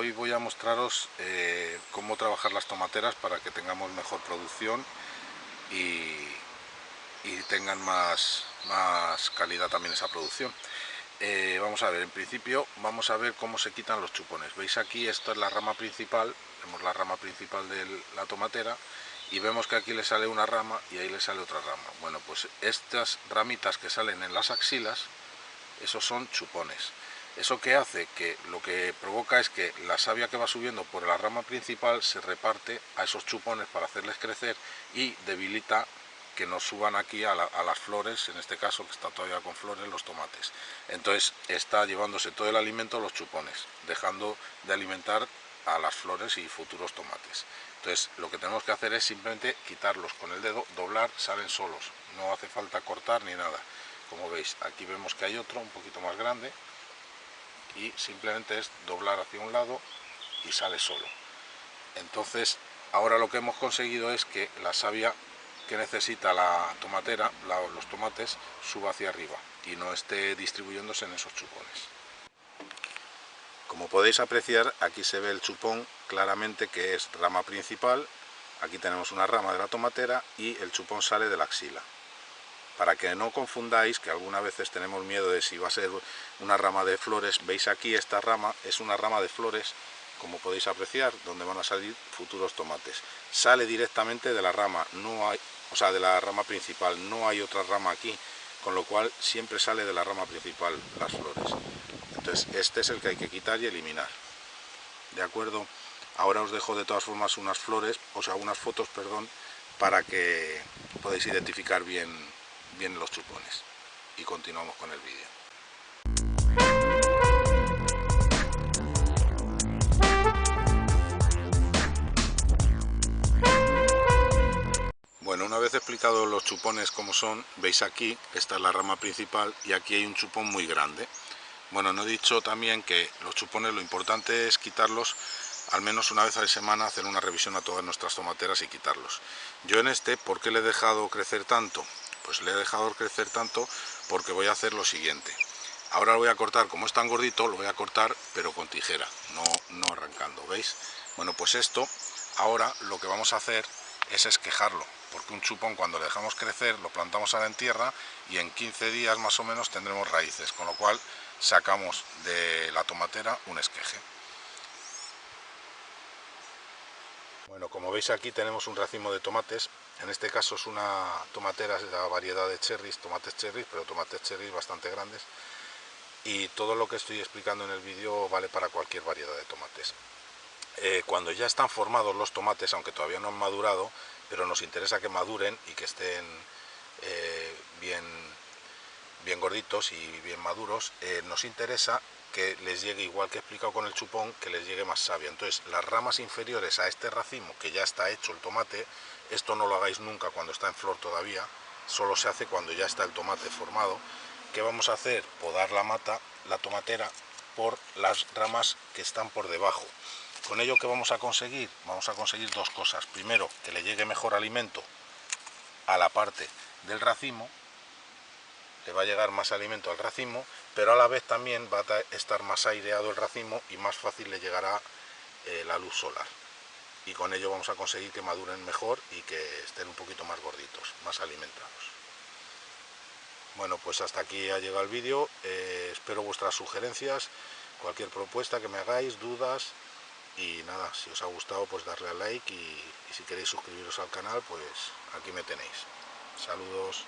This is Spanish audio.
hoy voy a mostraros cómo trabajar las tomateras para que tengamos mejor producción y tengan más calidad también esa producción. Vamos a ver, en principio vamos a ver cómo se quitan los chupones. Veis aquí, esta es la rama principal, vemos la rama principal de la tomatera y vemos que aquí le sale una rama y ahí le sale otra rama. Bueno, pues estas ramitas que salen en las axilas, esos son chupones. ¿Eso qué hace? Que lo que provoca es que la savia que va subiendo por la rama principal se reparte a esos chupones para hacerles crecer y debilita que nos suban aquí a las flores, en este caso que está todavía con flores, los tomates. Entonces está llevándose todo el alimento a los chupones, dejando de alimentar a las flores y futuros tomates. Entonces lo que tenemos que hacer es simplemente quitarlos con el dedo, doblar, salen solos, no hace falta cortar ni nada. Como veis, aquí vemos que hay otro un poquito más grande y simplemente es doblar hacia un lado y sale solo. Entonces ahora lo que hemos conseguido es que la savia que necesita la tomatera, los tomates, suba hacia arriba y no esté distribuyéndose en esos chupones. Como podéis apreciar, aquí se ve el chupón claramente que es rama principal. Aquí tenemos una rama de la tomatera y el chupón sale de la axila. Para que no confundáis, que algunas veces tenemos miedo de si va a ser una rama de flores, veis aquí esta rama es una rama de flores, como podéis apreciar, donde van a salir futuros tomates. Sale directamente de la rama, no hay, o sea, de la rama principal, no hay otra rama aquí, con lo cual siempre sale de la rama principal las flores. Entonces este es el que hay que quitar y eliminar. ¿De acuerdo? Ahora os dejo de todas formas unas flores, o sea, unas fotos, perdón, para que podáis identificar bien los chupones. Y continuamos con el vídeo. Bueno, una vez explicado los chupones como son, veis aquí, esta es la rama principal y aquí hay un chupón muy grande. Bueno, no he dicho también que los chupones lo importante es quitarlos al menos una vez a la semana, hacer una revisión a todas nuestras tomateras y quitarlos. Yo en este, ¿por qué le he dejado crecer tanto? Pues le he dejado crecer tanto porque voy a hacer lo siguiente. Ahora lo voy a cortar, como es tan gordito, lo voy a cortar pero con tijera, no arrancando, ¿veis? Bueno, pues esto, ahora lo que vamos a hacer es esquejarlo, porque un chupón cuando le dejamos crecer lo plantamos ahora en tierra y en 15 días más o menos tendremos raíces, con lo cual sacamos de la tomatera un esqueje. Bueno, como veis aquí tenemos un racimo de tomates, en este caso es una tomatera de la variedad de cherries, tomates cherries, pero tomates cherries bastante grandes, y todo lo que estoy explicando en el vídeo vale para cualquier variedad de tomates. Cuando ya están formados los tomates, aunque todavía no han madurado, pero nos interesa que maduren y que estén bien gorditos y bien maduros, nos interesa que les llegue, igual que he explicado con el chupón, que les llegue más savia. Entonces las ramas inferiores a este racimo, que ya está hecho el tomate, esto no lo hagáis nunca cuando está en flor todavía, solo se hace cuando ya está el tomate formado. ¿Qué vamos a hacer? Podar la tomatera por las ramas que están por debajo. Con ello, ¿qué vamos a conseguir? Vamos a conseguir dos cosas. Primero, que le llegue mejor alimento a la parte del racimo, le va a llegar más alimento al racimo, pero a la vez también va a estar más aireado el racimo y más fácil le llegará la luz solar. Y con ello vamos a conseguir que maduren mejor y que estén un poquito más gorditos, más alimentados. Bueno, pues hasta aquí ha llegado el vídeo. Espero vuestras sugerencias, cualquier propuesta que me hagáis, dudas. Y nada, si os ha gustado pues darle al like y si queréis suscribiros al canal pues aquí me tenéis. Saludos.